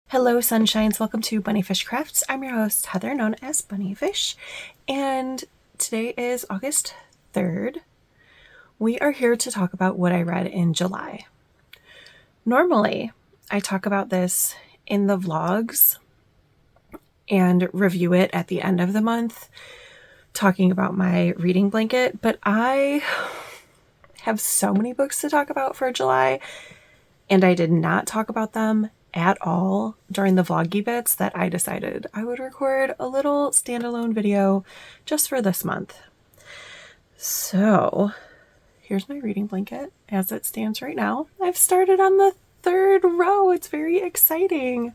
Hello, sunshines. Welcome to Bunnyfish Crafts. I'm your host, Heather, known as Bunnyfish, and today is August 3rd. We are here to talk about what I read in July. Normally, I talk about this in the vlogs and review it at the end of the month, talking about my reading blanket, but I have so many books to talk about for July, and I did not talk about them at all during the vloggy bits that I decided I would record a little standalone video just for this month. So here's my reading blanket as it stands right now. I've started on the third row. It's very exciting.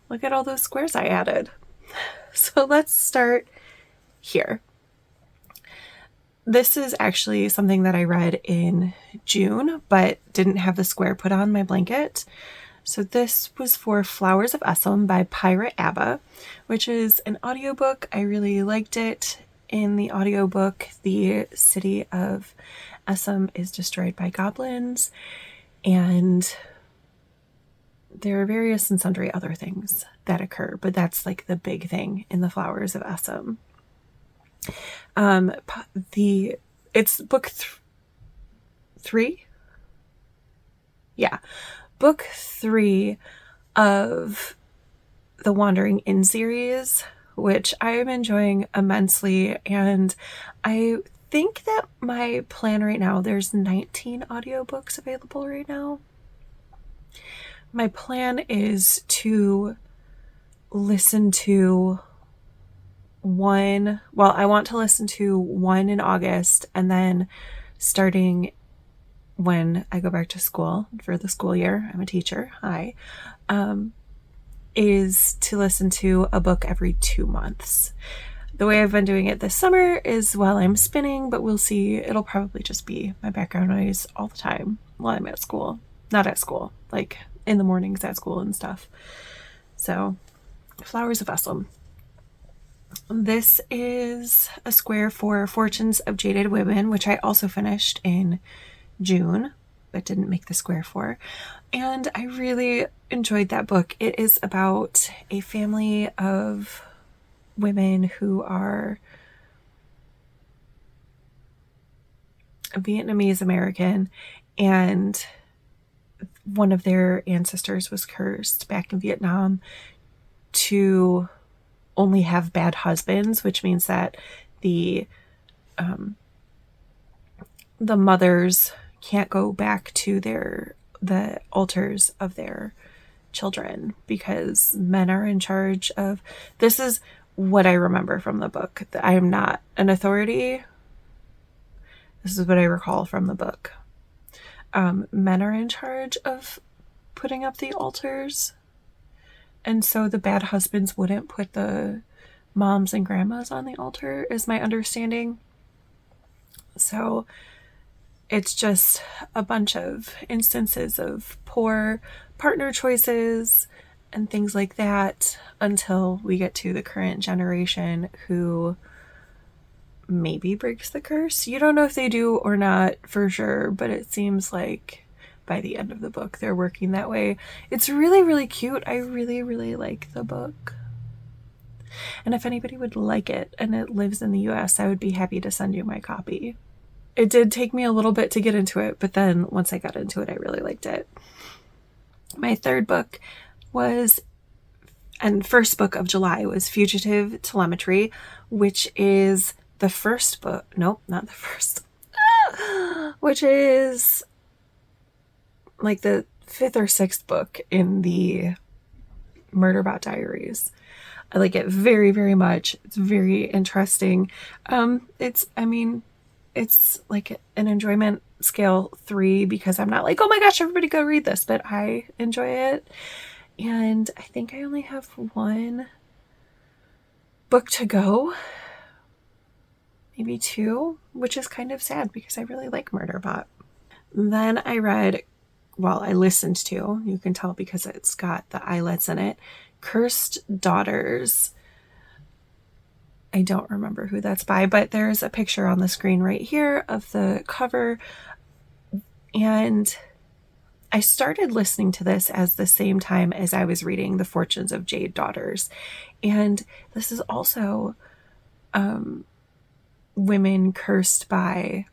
Look at all those squares I added. So let's start here. This is actually something that I read in June, but didn't have the square put on my blanket. So this was for Flowers of Esthelm by Pirate Abba, which is an audiobook. I really liked it. In the audiobook, the city of Esthelm is destroyed by goblins, and there are various and sundry other things that occur, but that's like the big thing in the Flowers of Esthelm. It's book three? Yeah. Book 3 of the Wandering Inn series, which I am enjoying immensely. And I think that my plan right now, there's 19 audiobooks available right now. My plan is to listen to one. Well, I want to listen to one in August, and then starting when I go back to school for the school year, I'm a teacher, is to listen to a book every 2 months. The way I've been doing it this summer is while I'm spinning, but we'll see. It'll probably just be my background noise all the time while I'm at school. Not at school, like in the mornings at school and stuff. So, Flowers of Esthelm. This is a square for Fortunes of Jaded Women, which I also finished in June, but didn't make the square for. And I really enjoyed that book. It is about a family of women who are Vietnamese American, and one of their ancestors was cursed back in Vietnam to only have bad husbands, which means that the mothers can't go back to the altars of their children because men are in charge of. This is what I remember from the book. I am not an authority. This is what I recall from the book. Men are in charge of putting up the altars, and so the bad husbands wouldn't put the moms and grandmas on the altar, is my understanding. So it's just a bunch of instances of poor partner choices and things like that until we get to the current generation who maybe breaks the curse. You don't know if they do or not for sure, but it seems like by the end of the book they're working that way. It's really, really cute. I really, really like the book. And if anybody would like it and it lives in the US, I would be happy to send you my copy. It did take me a little bit to get into it, but then once I got into it, I really liked it. My third book and first book of July was Fugitive Telemetry, which is the first book. Nope, not the first. Which is like the 5th or 6th book in the Murderbot Diaries. I like it very, very much. It's very interesting. It's like an enjoyment scale 3 because I'm not like, oh my gosh, everybody go read this, but I enjoy it. And I think I only have one book to go, maybe 2, which is kind of sad because I really like Murderbot. Then I listened to, you can tell because it's got the eyelets in it, Cursed Daughters. I don't remember who that's by, but there's a picture on the screen right here of the cover. And I started listening to this as the same time as I was reading The Fortunes of Jade Daughters. And this is also women cursed by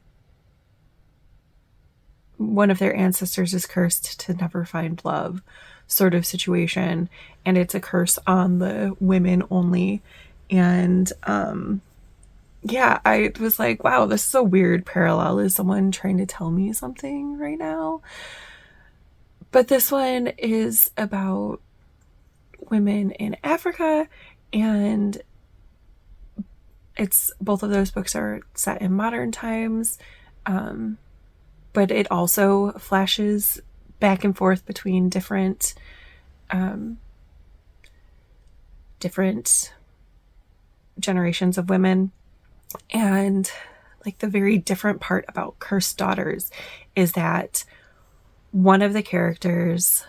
one of their ancestors is cursed to never find love sort of situation. And it's a curse on the women only. And yeah, I was like, wow, this is a weird parallel. Is someone trying to tell me something right now? But this one is about women in Africa, and it's both of those books are set in modern times, but it also flashes back and forth between different generations of women. And like the very different part about Cursed Daughters is that one of the characters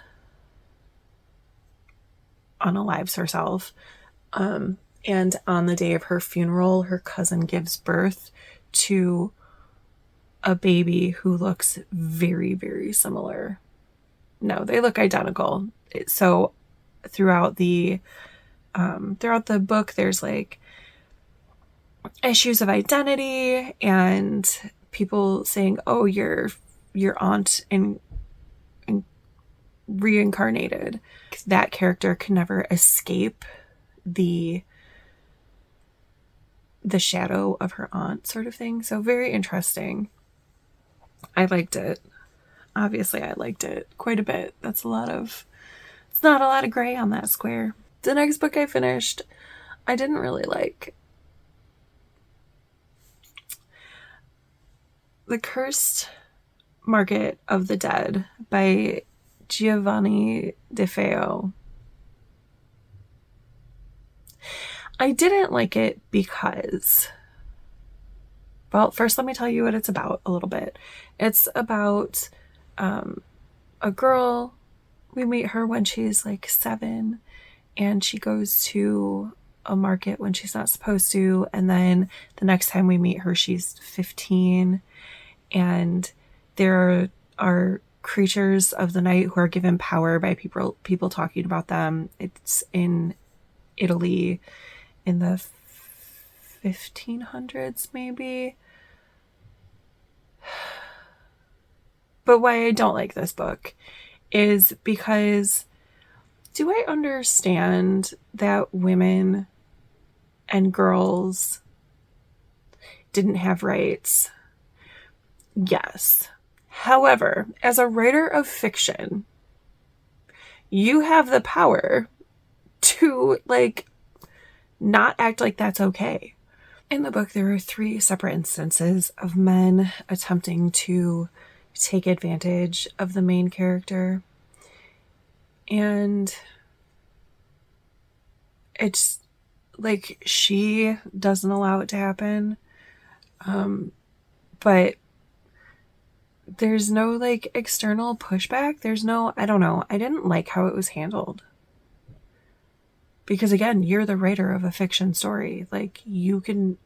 unalives herself. And on the day of her funeral, her cousin gives birth to a baby who looks very, very similar. No, they look identical. So throughout the book, there's like issues of identity and people saying, "Oh, your aunt and reincarnated." That character can never escape the shadow of her aunt, sort of thing. So very interesting. I liked it. Obviously, I liked it quite a bit. It's not a lot of gray on that square. The next book I finished, I didn't really like. The Cursed Market of the Dead by Giovanni De Feo. I didn't like it because, well, first let me tell you what it's about a little bit. It's about a girl. We meet her when she's like 7, and she goes to a market when she's not supposed to. And then the next time we meet her, she's 15. And there are creatures of the night who are given power by people talking about them. It's in Italy in the 1500s, maybe. But why I don't like this book is because, do I understand that women and girls didn't have rights? Yes. However, as a writer of fiction, you have the power to, like, not act like that's okay. In the book, there are 3 separate instances of men attempting to take advantage of the main character. And it's like she doesn't allow it to happen. But there's no like external pushback. There's no, I don't know. I didn't like how it was handled. Because again, you're the writer of a fiction story. Like, you can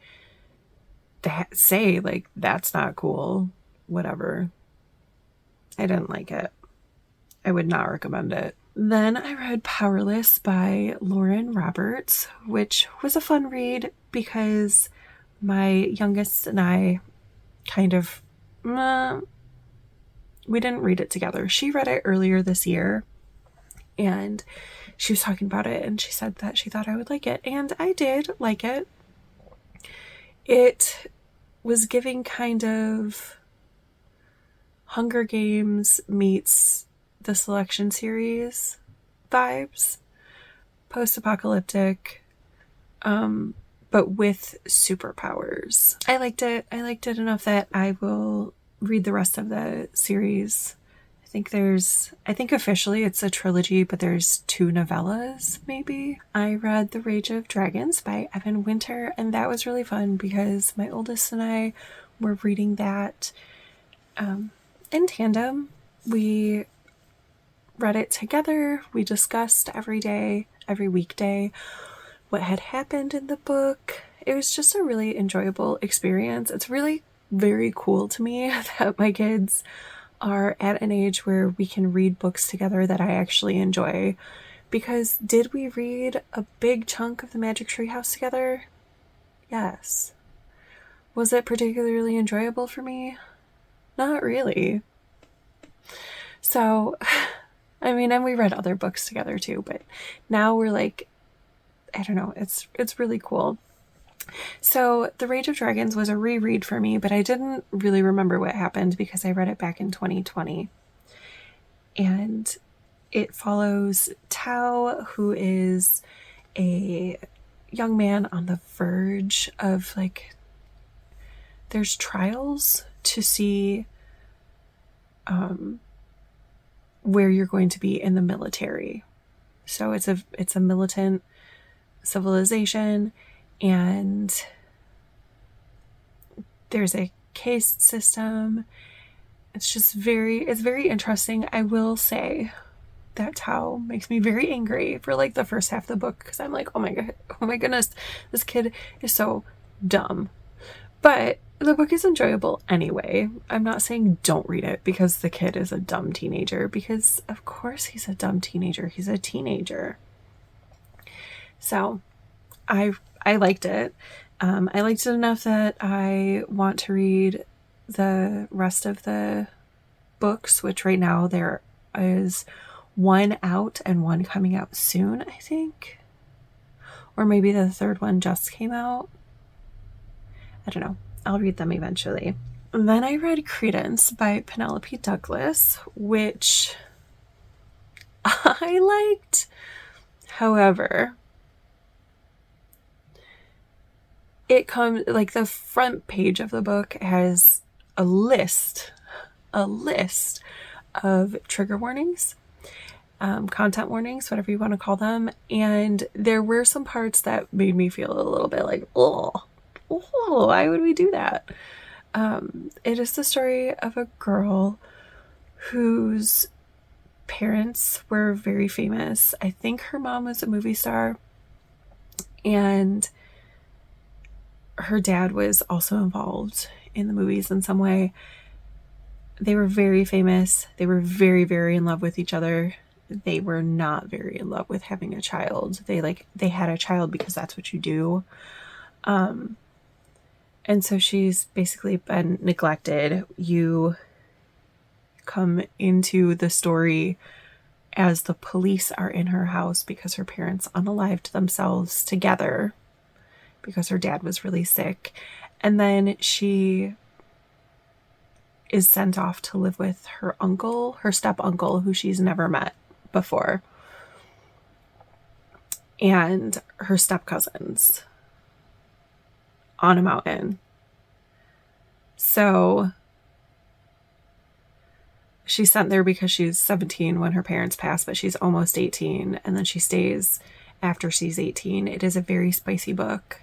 say like, that's not cool, whatever. I didn't like it. I would not recommend it. Then I read Powerless by Lauren Roberts, which was a fun read because my youngest and I kind of, we didn't read it together. She read it earlier this year and she was talking about it and she said that she thought I would like it. And I did like it. It was giving kind of Hunger Games meets the Selection Series vibes. Post-apocalyptic, but with superpowers. I liked it. I liked it enough that I will read the rest of the series. I think officially it's a trilogy, but there's 2 novellas, maybe. I read The Rage of Dragons by Evan Winter, and that was really fun because my oldest and I were reading that in tandem. We read it together. We discussed every weekday, what had happened in the book. It was just a really enjoyable experience. It's really very cool to me that my kids are at an age where we can read books together that I actually enjoy. Because did we read a big chunk of the Magic Tree House together? Yes. Was it particularly enjoyable for me? Not really. So, I mean, and we read other books together too, but now we're like, I don't know, it's really cool. So, The Rage of Dragons was a reread for me, but I didn't really remember what happened because I read it back in 2020. And it follows Tao, who is a young man on the verge of, like, there's trials to see where you're going to be in the military. So it's a militant civilization, and there's a caste system. It's very interesting. I will say that Tao makes me very angry for like the first half of the book because I'm like, oh my goodness, this kid is so dumb. But the book is enjoyable anyway. I'm not saying don't read it because the kid is a dumb teenager, because of course he's a dumb teenager. He's a teenager. So I liked it. I liked it enough that I want to read the rest of the books, which right now there is one out and one coming out soon, I think. Or maybe the third one just came out. I don't know. I'll read them eventually. And then I read Credence by Penelope Douglas, which I liked. However, it comes, like, the front page of the book has a list of trigger warnings, content warnings, whatever you want to call them. And there were some parts that made me feel a little bit like, oh, why would we do that? It is the story of a girl whose parents were very famous. I think her mom was a movie star, and her dad was also involved in the movies in some way. They were very famous. They were very, very in love with each other. They were not very in love with having a child. They had a child because that's what you do. And so she's basically been neglected. You come into the story as the police are in her house because her parents unalived themselves together because her dad was really sick. And then she is sent off to live with her uncle, her step-uncle, who she's never met before, and her step-cousins on a mountain. So she's sent there because she's 17 when her parents pass, but she's almost 18, and then she stays after she's 18. It is a very spicy book.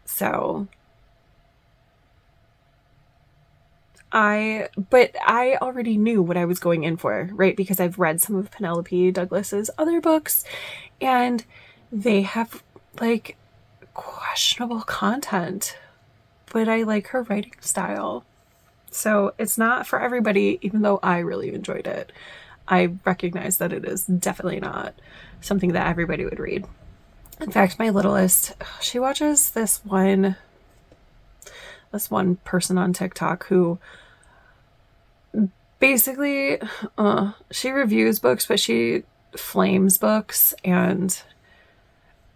So I already knew what I was going in for, right? Because I've read some of Penelope Douglas's other books, and they have, like, questionable content, but I like her writing style. So it's not for everybody, even though I really enjoyed it. I recognize that it is definitely not something that everybody would read. In fact, my littlest, she watches this one person on TikTok who basically, she reviews books, but she flames books. And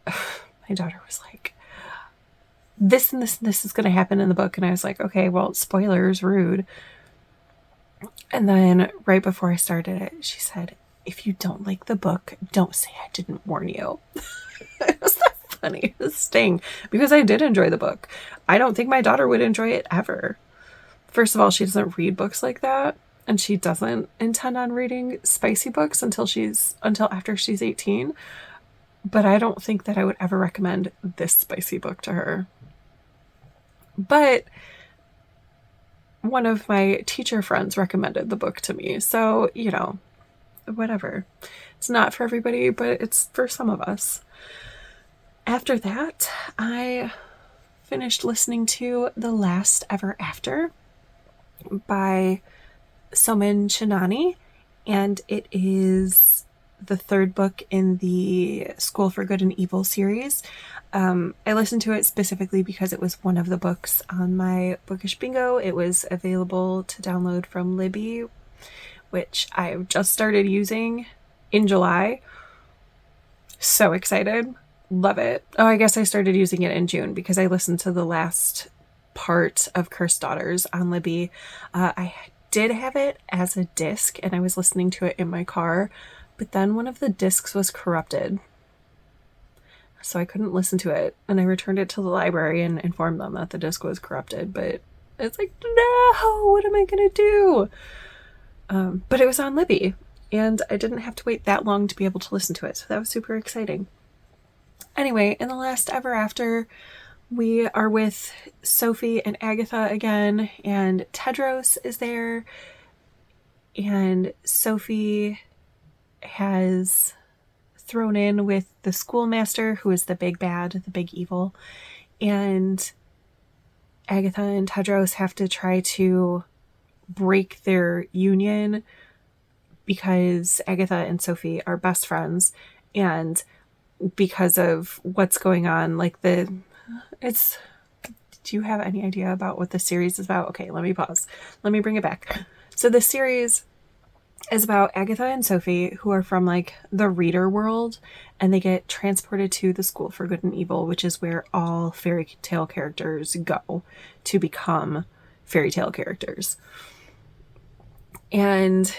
my daughter was like, this and this and this is going to happen in the book. And I was like, okay, well, spoilers, rude. And then right before I started it, she said, if you don't like the book, don't say I didn't warn you. It was the funniest thing, because I did enjoy the book. I don't think my daughter would enjoy it ever. First of all, she doesn't read books like that, and she doesn't intend on reading spicy books until after she's 18. But I don't think that I would ever recommend this spicy book to her. But one of my teacher friends recommended the book to me, so, you know, whatever. It's not for everybody, but it's for some of us. After that, I finished listening to The Last Ever After, by Soman Chinani, and it is the third book in the School for Good and Evil series. I listened to it specifically because it was one of the books on my bookish bingo. It was available to download from Libby, which I just started using in July. So excited. Love it. Oh, I guess I started using it in June because I listened to the last part of Cursed Daughters on Libby. I did have it as a disc and I was listening to it in my car, but then one of the discs was corrupted. So I couldn't listen to it, and I returned it to the library and informed them that the disc was corrupted, but it's like, no, what am I going to do? But it was on Libby, and I didn't have to wait that long to be able to listen to it, so that was super exciting. Anyway, in the last Ever After, we are with Sophie and Agatha again, and Tedros is there, and Sophie has thrown in with the schoolmaster, who is the big bad, the big evil, and Agatha and Tedros have to try to break their union because Agatha and Sophie are best friends, and because of what's going on, like do you have any idea about what the series is about? Okay, let me pause. Let me bring it back. So the series is about Agatha and Sophie, who are from like the reader world, and they get transported to the School for Good and Evil, which is where all fairy tale characters go to become fairy tale characters. And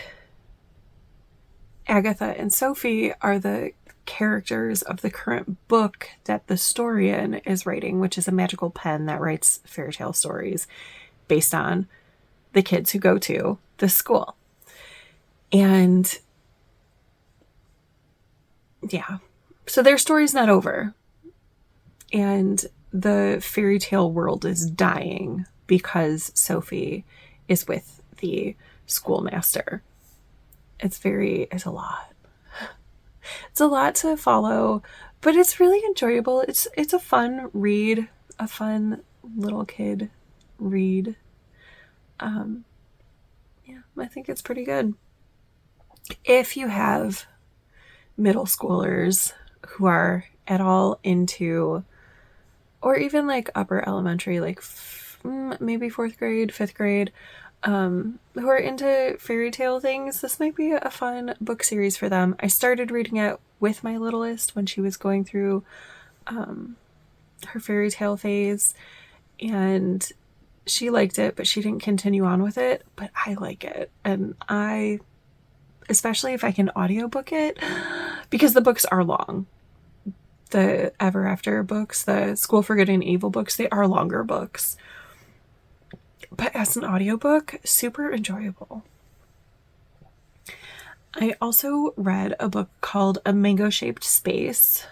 Agatha and Sophie are the characters of the current book that the Storian is writing, which is a magical pen that writes fairy tale stories based on the kids who go to the school. And yeah, so their story's not over. And the fairy tale world is dying because Sophie is with the schoolmaster. It's a lot. It's a lot to follow, but it's really enjoyable. It's a fun read, a fun little kid read. Yeah, I think it's pretty good. If you have middle schoolers who are at all into, or even like upper elementary, like maybe 4th grade, 5th grade, who are into fairy tale things, this might be a fun book series for them. I started reading it with my littlest when she was going through her fairy tale phase, and she liked it, but she didn't continue on with it. But I like it, and especially if I can audiobook it, because the books are long. The Ever After books, the School for Good and Evil books, they are longer books. But as an audiobook, super enjoyable. I also read a book called A Mango-Shaped Space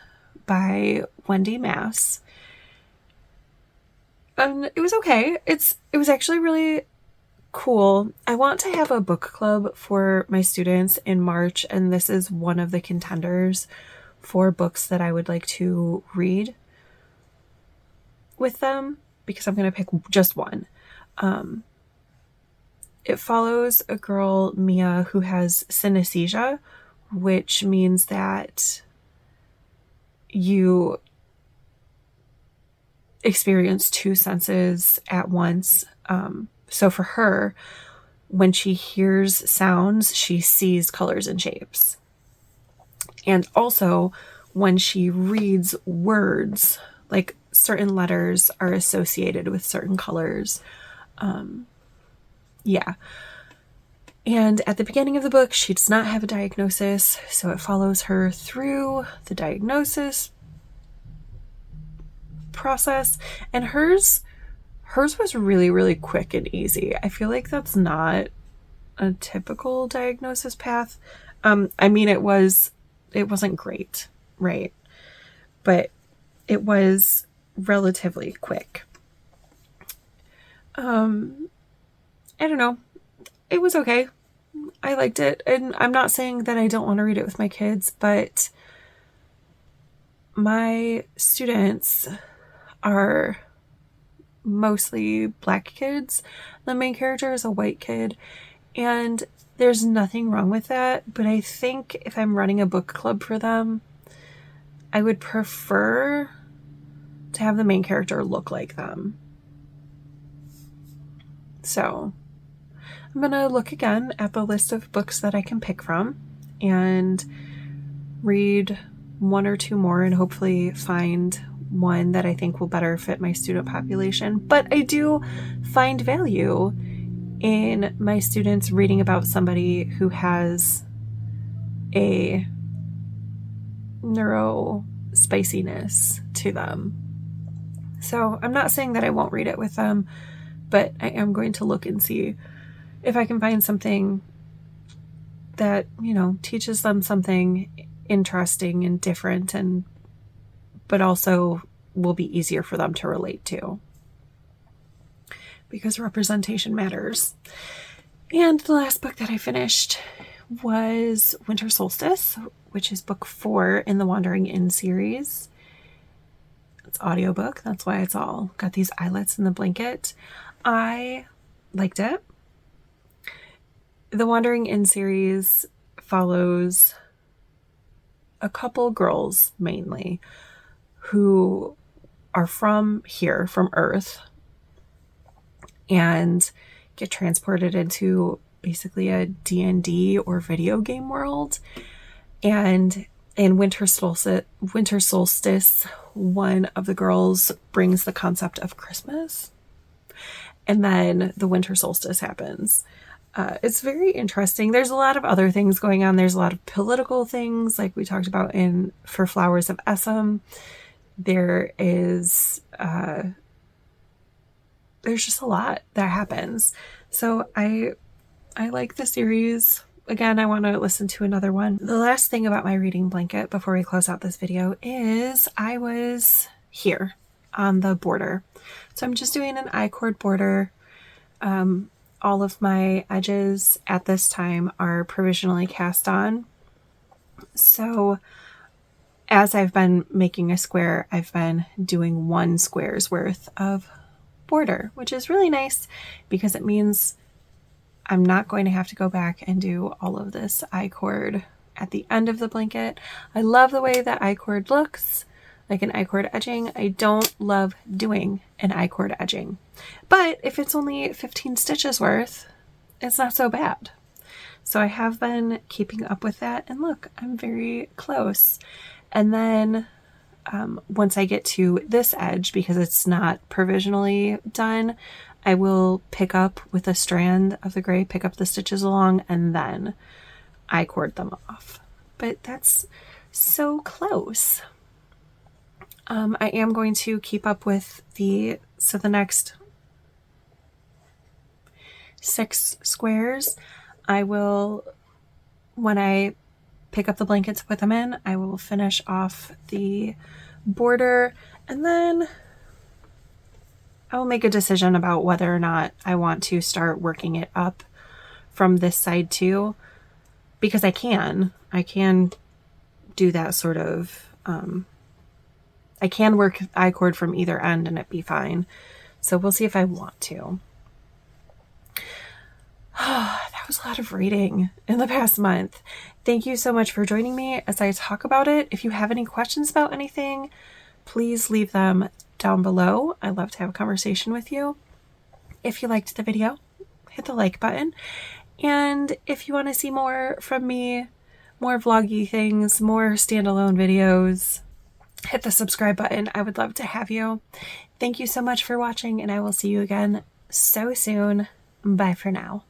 by Wendy Mass. And it was okay. It was actually really cool. I want to have a book club for my students in March, and this is one of the contenders for books that I would like to read with them, because I'm going to pick just one. It follows a girl, Mia, who has synesthesia, which means that you experience 2 senses at once. So for her, when she hears sounds, she sees colors and shapes. And also, when she reads words, like certain letters are associated with certain colors. Yeah. And at the beginning of the book, she does not have a diagnosis, so it follows her through the diagnosis process. And hers was really, really quick and easy. I feel like that's not a typical diagnosis path. I mean, it wasn't great, right? But it was relatively quick. I don't know. It was okay. I liked it. And I'm not saying that I don't want to read it with my kids, but my students are mostly black kids. The main character is a white kid, and there's nothing wrong with that, but I think if I'm running a book club for them, I would prefer to have the main character look like them. So I'm going to look again at the list of books that I can pick from and read one or two more and hopefully find one that I think will better fit my student population. But I do find value in my students reading about somebody who has a neuro spiciness to them. So I'm not saying that I won't read it with them, but I am going to look and see if I can find something that, you know, teaches them something interesting and different, and but also will be easier for them to relate to, because representation matters. And the last book that I finished was Winter Solstice, which is book 4 in the Wandering Inn series. It's audiobook. That's why it's all got these eyelets in the blanket. I liked it. The Wandering Inn series follows a couple girls mainly who are from here, from Earth, and get transported into basically a D&D or video game world. And in Winter Solstice, one of the girls brings the concept of Christmas, and then the winter solstice happens. It's very interesting. There's a lot of other things going on. There's a lot of political things, like we talked about in For Flowers of Esthelm. There is there's just a lot that happens. So I like the series. Again, I want to listen to another one. The last thing about my reading blanket before we close out this video is I was here on the border. So I'm just doing an I-cord border. All of my edges at this time are provisionally cast on. So as I've been making a square, I've been doing 1 square's worth of border, which is really nice because it means I'm not going to have to go back and do all of this I-cord at the end of the blanket. I love the way that I-cord looks, like an I-cord edging. I don't love doing an I-cord edging. But if it's only 15 stitches worth, it's not so bad. So I have been keeping up with that, and look, I'm very close. And then once I get to this edge, because it's not provisionally done, I will pick up with a strand of the gray, pick up the stitches along, and then I-cord them off. But that's so close. I am going to keep up with the next 6 squares, I will, when I pick up the blanket to put them in, I will finish off the border, and then I will make a decision about whether or not I want to start working it up from this side too, because I can do that sort of, I can work I-cord from either end and it be fine. So we'll see if I want to. That was a lot of reading in the past month. Thank you so much for joining me as I talk about it. If you have any questions about anything, please leave them down below. I'd love to have a conversation with you. If you liked the video, hit the like button. And if you want to see more from me, more vloggy things, more standalone videos, hit the subscribe button. I would love to have you. Thank you so much for watching, and I will see you again so soon. Bye for now.